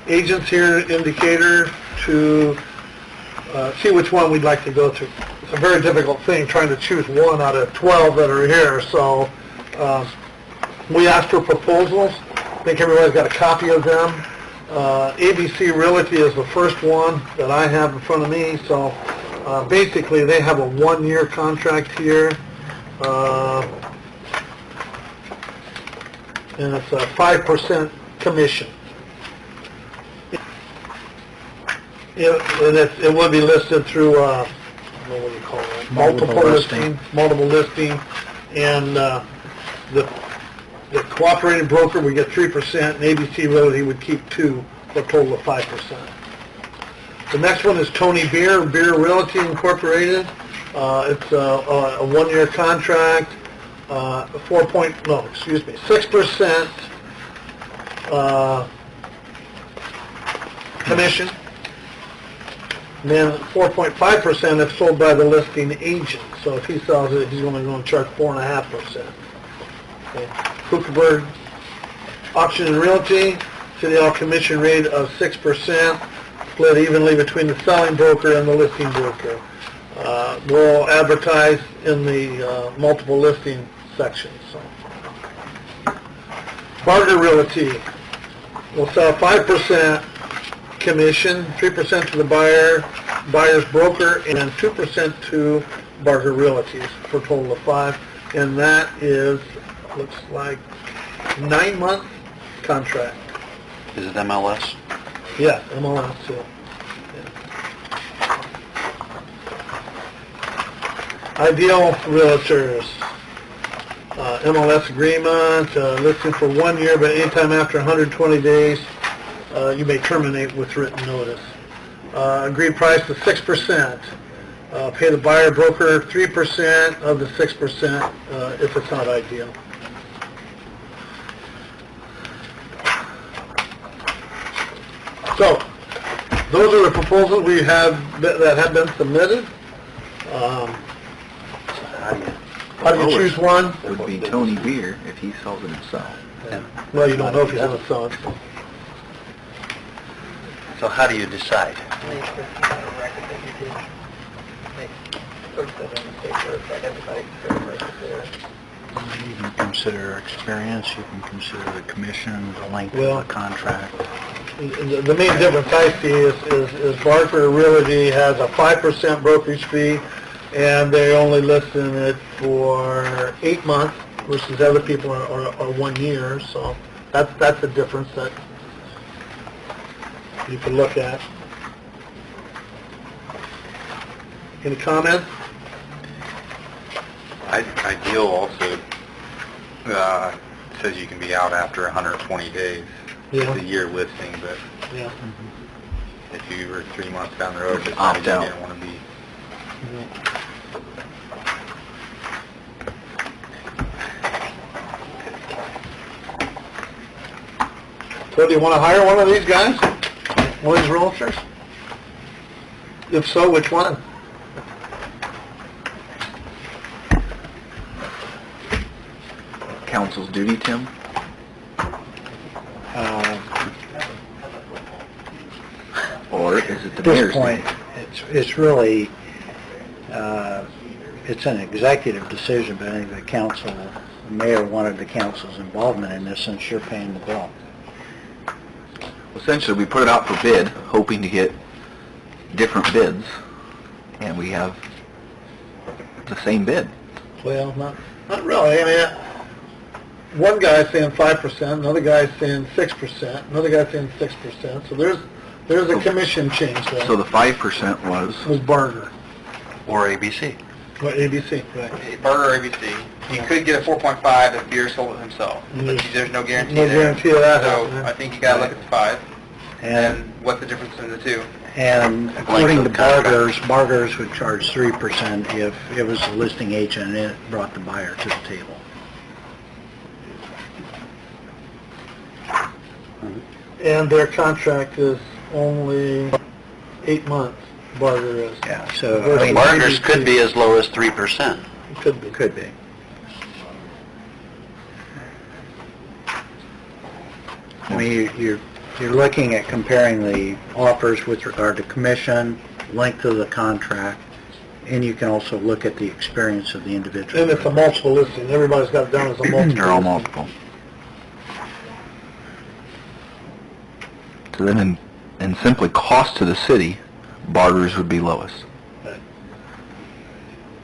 agents here in Decatur to see which one we'd like to go to. It's a very difficult thing trying to choose one out of 12 that are here, so we asked for proposals, think everybody's got a copy of them. ABC Realty is the first one that I have in front of me, so basically they have a one-year contract here, and it's a 5% commission. It will be listed through, what do you call it? Multiple listing, and the cooperating broker, we get 3%, and ABC Realty would keep 2%, for a total of 5%. The next one is Tony Beer Realty Incorporated. It's a one-year contract, 6% commission, and then 4.5% if sold by the listing agent. So if he sells it, he's only going to charge 4.5%. Okay. Kuchenberg Auction and Realty, City Hall commission rate of 6%, split evenly between the selling broker and the listing broker. We'll advertise in the multiple listing section. So. Barger Realty will sell 5% commission, 3% to the buyer's broker, and 2% to Barger Realty for a total of 5%. And that is, looks like 9-month contract. Is it MLS? Yeah, MLS, yeah. Ideal Realtors, MLS agreement, listing for 1 year, but anytime after 120 days, you may terminate with written notice. Agreed price is 6%. Pay the buyer broker 3% of the 6% if it's not ideal. So, those are the proposals we have that have been submitted. How do you choose one? Would be Tony Beer if he sells it himself. Well, you don't know if he's going to sell it. So how do you decide? You can consider experience, you can consider the commission, the length of the contract. The main difference I see is Barker Realty has a 5% brokerage fee, and they only listing it for 8 months versus other people are 1 year. So that's the difference that you can look at. Any comments? Ideal also says you can be out after 120 days. Yeah. It's a year listing, but Yeah. if you were 3 months down the road, Just decided opt you out. didn't want to be. So do you want to hire one of these guys? One of these realtors? If so, which one? Council's duty, Tim? Or is it the At this mayor's point, duty? it's really, it's an executive decision, but I think the council, the mayor wanted the council's involvement in this since you're paying the bill. Essentially, we put it out for bid, hoping to get different bids, and we have the same bid. Well, not really. I mean, one guy's saying 5%, another guy's saying 6%, another guy's saying 6%. So there's a commission change there. So the 5% was Barger. Or ABC? What, ABC, right. Burger ABC. He could get a 4.5 if Beer sold it himself. But there's no guarantee No there. guarantee of that So happening. I think you gotta look at the 5 And, and what's the difference in the two. and according to of the contract. Bargers would charge 3% if it was the listing agent and it brought the buyer to the table. And their contract is only 8 months, Barger is. Yeah, so, I Versus mean, Bargers ABC. could be as low as 3%. Could be. could be. I mean, you're looking at comparing the offers with regard to commission, length of the contract, and you can also look at the experience of the individual. And it's a multiple listing. Everybody's got it down as a multiple. They're all listing. multiple. So then in simply cost to the city, barters would be lowest.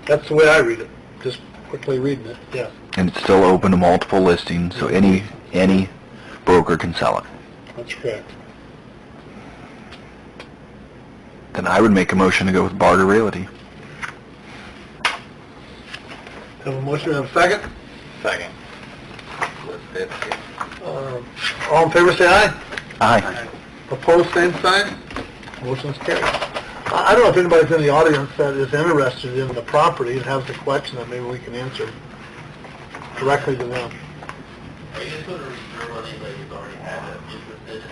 That's the way I read it, just quickly reading it, yeah. And it's still open to multiple listings, so any broker can sell it. That's correct. Then I would make a motion to go with barter realty. Have a motion and a second? Second. All in favor, say aye. Aye. Opposed, same sign. Motion's carried. I don't know if anybody's in the audience that is interested in the property and has a question that maybe we can answer directly to them. Are you just going to reserve on anybody who's already had an interest in it?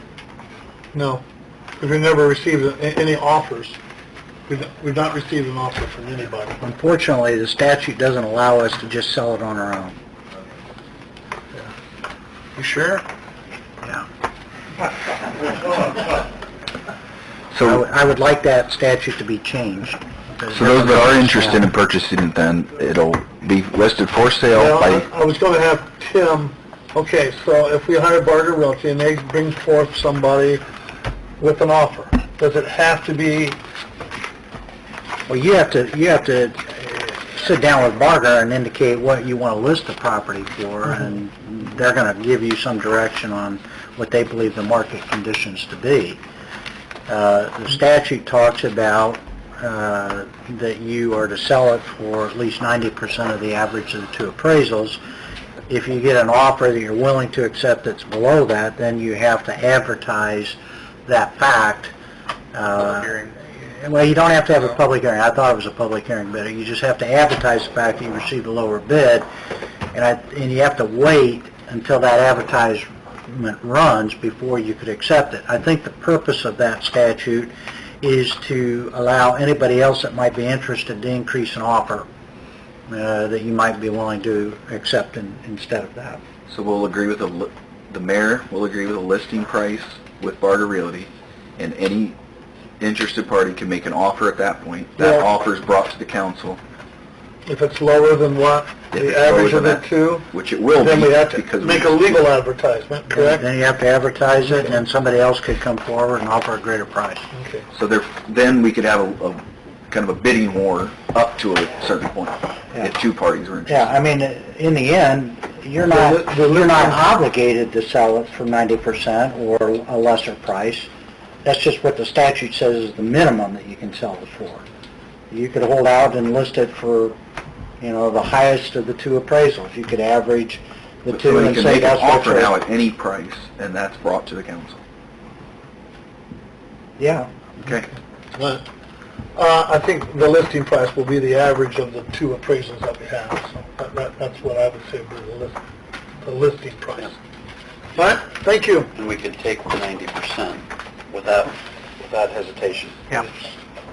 No, because we never received any offers. We've not received an offer from anybody. Unfortunately, the statute doesn't allow us to just sell it on our own. You sure? Yeah. So, I would like that statute to be changed. so those that are interested in purchasing it, then it'll be listed for sale Well, by, I was going to have Tim, okay, so if we hire Barter Realty and they bring forth somebody with an offer, does it have to be, Well, you have to sit down with Barter and indicate what you want to list the property for, and they're going to give you some direction on what they believe the market conditions to be. The statute talks about that you are to sell it for at least 90% of the average of the two appraisals. If you get an offer that you're willing to accept that's below that, then you have to advertise that fact. Well, you don't have to have a public hearing. I thought it was a public hearing, but you just have to advertise the fact that you received a lower bid, and you have to wait until that advertisement runs before you could accept it. I think the purpose of that statute is to allow anybody else that might be interested to increase an offer that you might be willing to accept instead of that. so we'll agree with the mayor will agree with a listing price with Barter Realty, and any interested party can make an offer at that point. That Yeah. offer is brought to the council, if it's lower than what, If the it's average lower of than the two? which it will Then be we have to because make a legal advertisement, correct? Then you have to advertise it, and then somebody else could come forward and offer a greater price. Okay. So then we could have a kind of a bidding war up to a certain point, if two parties were interested. Yeah, I mean, in the end, you're not obligated to sell it for 90% or a lesser price. That's just what the statute says is the minimum that you can sell it for. You could hold out and list it for, the highest of the two appraisals. You could average the But two somebody and can say make an that's what offer now you're... at any price, and that's brought to the council. Yeah. Okay. But, I think the listing price will be the average of the two appraisals that we have, so that's what I would say would be the listing price. All right, thank you. And we could take the 90% without hesitation. Yeah.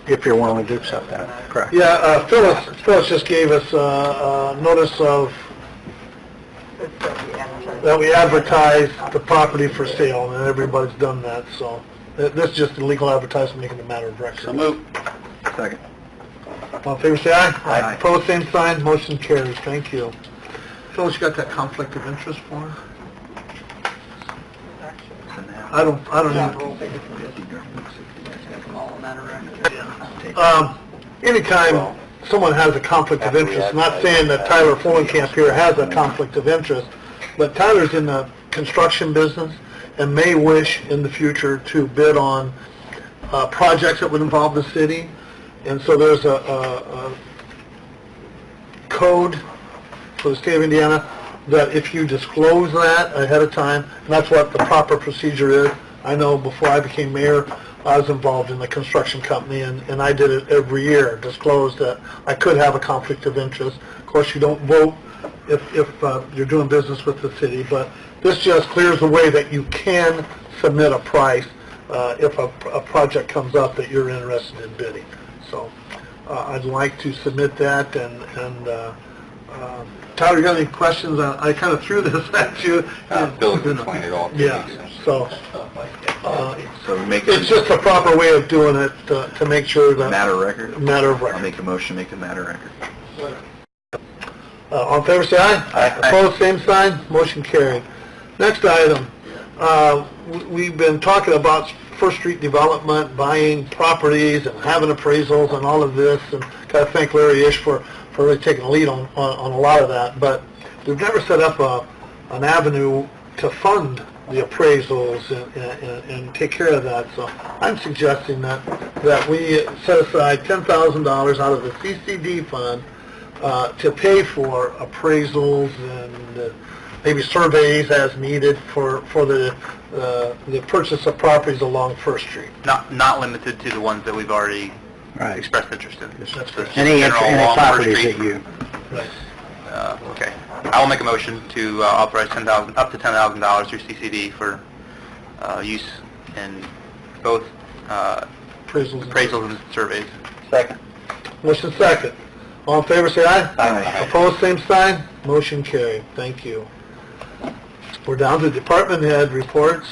If you're willing to accept that, correct. Yeah, Phyllis just gave us notice of that we advertise the property for sale, and everybody's done that, so this is just a legal advertisement making it a matter of record. So move. Second. All in favor, say aye. Aye. Opposed, same sign, motion carries, thank you. Phyllis, you got that conflict of interest form? I don't even... Anytime someone has a conflict of interest, not saying that Tyler Fulenkamp here has a conflict of interest, but Tyler's in the construction business and may wish in the future to bid on projects that would involve the city. And so there's a code for the state of Indiana that if you disclose that ahead of time, and that's what the proper procedure is. I know before I became mayor, I was involved in the construction company, and I did it every year, disclosed that I could have a conflict of interest. Of course, you don't vote if you're doing business with the city, but this just clears the way that you can submit a price if a project comes up that you're interested in bidding. So I'd like to submit that, and Tyler, you got any questions? I kind of threw this at you. Bill explained it all. Yeah, so So we make it's just a proper way of doing it to make sure that... matter of record? Matter of I'll record. make a motion, make a matter of record. All in favor, say aye. Aye. Opposed, same sign, motion carried. Next item, we've been talking about First Street development, buying properties and having appraisals and all of this, and gotta thank Larry Ish for really taking the lead on a lot of that, but we've never set up an avenue to fund the appraisals and take care of that. So I'm suggesting that we set aside $10,000 out of the CCD fund to pay for appraisals and maybe surveys as needed for the purchase of properties along First Street. Not limited to the ones that we've already expressed interest in. Any General along First properties Street. that you... Okay. I will make a motion to authorize up to $10,000 through CCD for use in both appraisals and surveys. Second. Motion second. All in favor, say aye. Aye. Opposed, same sign. Motion carried. Thank you. We're down to department head reports.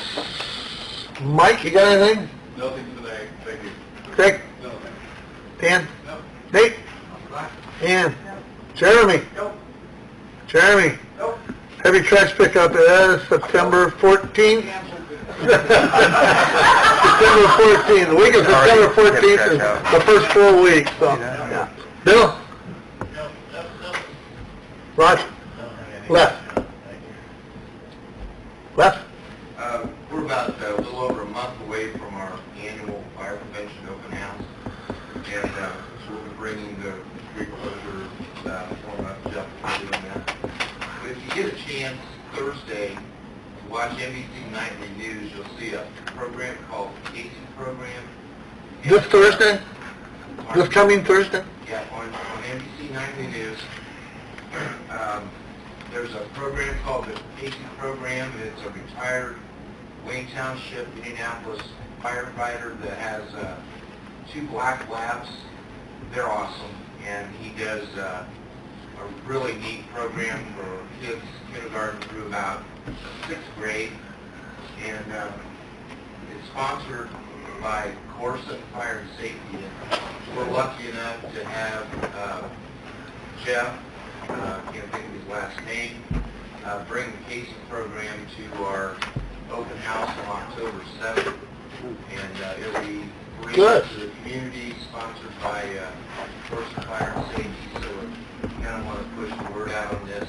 Mike, you got anything? Nothing today, thank you. Craig? No. Dan? No. Nate? Ann? Jeremy? Nope. Jeremy? Nope. Heavy trash pickup is September 14th. September 14th. The week of September 14th is the first full week, so. Bill? Roger? Left? Left? We're about a little over a month away from our annual fire prevention open house, and so we'll be bringing the street closure form up. Jeff will be doing that. But if you get a chance Thursday to watch NBC Nightly News, you'll see a program called the Casey Program. This Thursday? This coming Thursday? Yeah, on NBC Nightly News. There's a program called the Casey Program. It's a retired Wayne Township, Indianapolis firefighter that has 2 black labs. They're awesome, and he does a really neat program for kids, kindergarten through about 6th grade, and it's sponsored by Corson Fire and Safety. And we're lucky enough to have Jeff, can't think of his last name, bring the Casey program to our open house on October 7th, and it'll be free Good. to the community, sponsored by Corson Fire and Safety, so we kind of want to push the word out on this.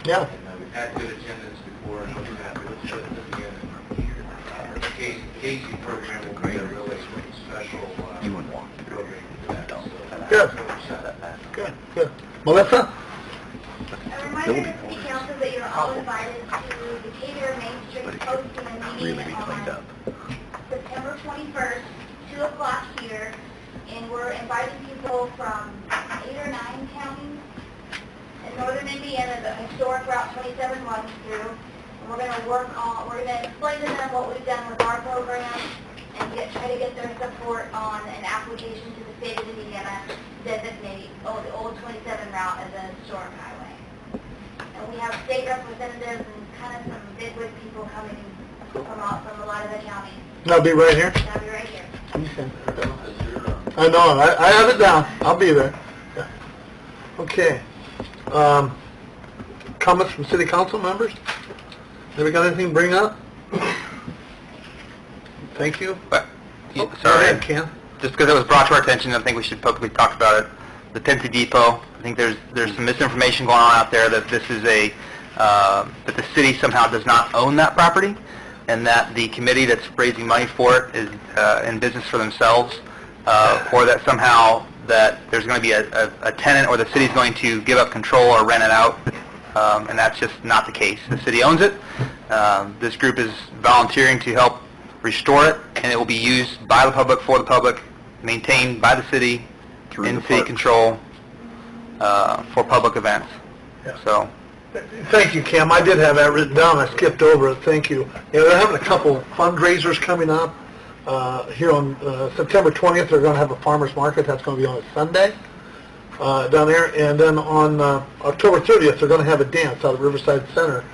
Yeah. And we've had good attendance before, and we've had good attendance again. The Casey program will be a really special program for that. Good. Good, good. Melissa? A reminder to City Council that you're all invited to the Decatur Main Street posting meeting on September 21st, 2 o'clock here, and we're inviting people from 8 or 9 counties in northern Indiana. The historic Route 27 runs through, and we're going to explain to them what we've done with our program and try to get their support on an application to the state of Indiana to designate the old 27 route as a historic highway. And we have state representatives and kind of some bigwig people coming from a lot of the counties. That'll be right here? That'll be right here. Okay. I know, I have it down. I'll be there. Yeah. Okay. Comments from city council members? Have we got anything to bring up? Thank you. But, Go sorry, ahead, Ken. just because it was brought to our attention, I think we should publicly talk about it. The Tennessee Depot, I think there's some misinformation going on out there that this is that the city somehow does not own that property, and that the committee that's raising money for it is in business for themselves, or that somehow that there's going to be a tenant or the city's going to give up control or rent it out, and that's just not the case. The city owns it. This group is volunteering to help restore it, and it will be used by the public, for the public, maintained by the city, in city control, for public events. Yeah. So, Thank you, Cam. I did have that written down. I skipped over it. Thank you. Yeah, they're having a couple fundraisers coming up. Here on September 20th, they're going to have a farmer's market. That's going to be on a Sunday down there. And then on October 30th, they're going to have a dance out at Riverside Center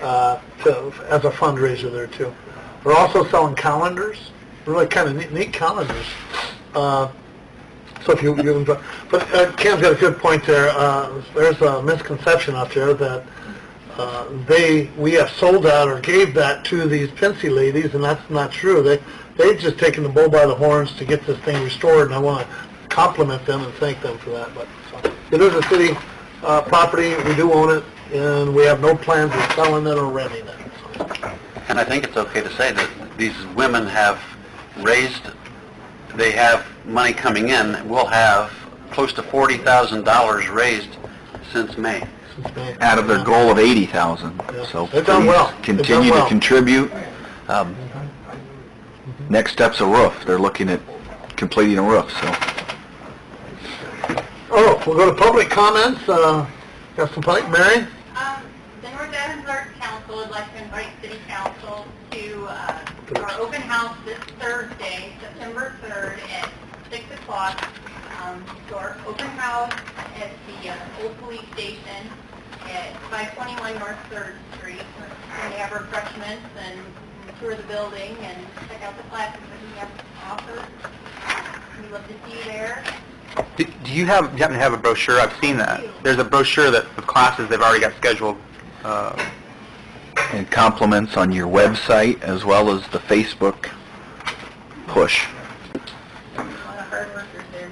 as a fundraiser there, too. They're also selling calendars, really kind of neat calendars. So if you but Cam's got a good point there. There's a misconception out there that we have sold that or gave that to these Pensy ladies, and that's not true. They've just taken the bull by the horns to get this thing restored, and I want to compliment them and thank them for that. But so, it is a city property, we do own it, and we have no plans of selling it or renting it. So. And I think it's okay to say that these women have raised, they have money coming in, we'll have close to $40,000 raised since May. Out of their goal of 80,000. So They've done well. please continue They've done well. to contribute. Next step's a roof. They're looking at completing a roof, so. Oh, we'll go to public comments. Got some public, Mary? The North Adams Arts Council would like to invite City Council to our open house this Thursday, September 3rd at 6 o'clock. To our open house at the old police station at 521 North 3rd Street. And we have refreshments and tour the building and check out the classes that we have to offer. We'd love to see you there. Do you happen to have a brochure? I've seen that. There's a brochure that of classes they've already got scheduled. And compliments on your website as well as the Facebook push. A lot of hard workers there.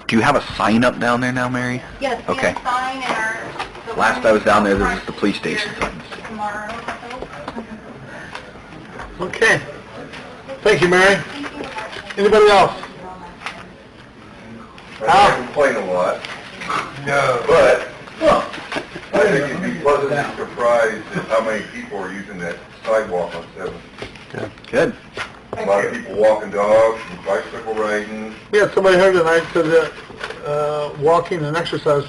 Do you have a sign up down there now, Mary? Yes, we Okay. have a sign in our... Last I was down there was the police station. Tomorrow. Okay. Thank you, Mary. Anybody else? I complain a lot. No. But I think you'd be pleasantly surprised at how many people are using that sidewalk on 7th. Good. A lot of people walking dogs and bicycle riding. Yeah, somebody heard tonight said that walking and exercise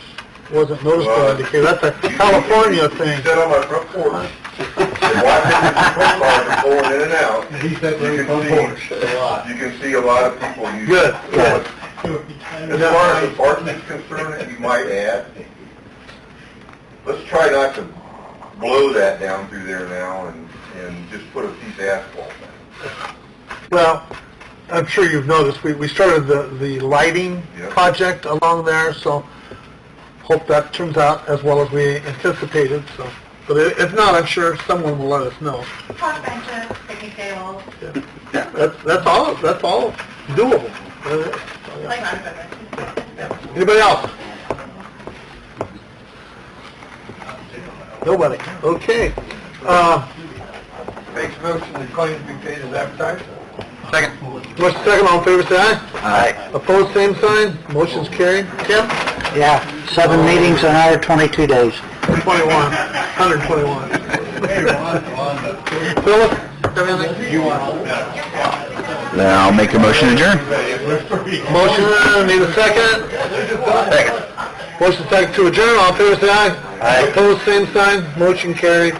wasn't noticeable indicator. That's a California thing. Sit on my front porch. And watching the patrol cars are pulling in and out. You can see a lot of people using Good, good. As far as the parking is concerned, you might add, let's try not to blow that down through there now and just put a piece of asphalt in. Well, I'm sure you've noticed, we started the lighting project along there, so hope that turns out as well as we anticipated, so. But if not, I'm sure someone will let us know. Park benches, picnic tables. Yeah, that's all doable. Anybody else? Nobody. Okay. Makes a motion the claims be paid as advertised. Second. Motion second, all in favor, say aye. Aye. Opposed, same sign. Motion's carried. Kim? Yeah, 7 meetings in 122 days. 121. Philip, have anything? Then I'll make a motion to adjourn. Motion, need a second? Second. Motion second to adjourn, all in favor, say aye. Aye. Opposed, same sign. Motion carried.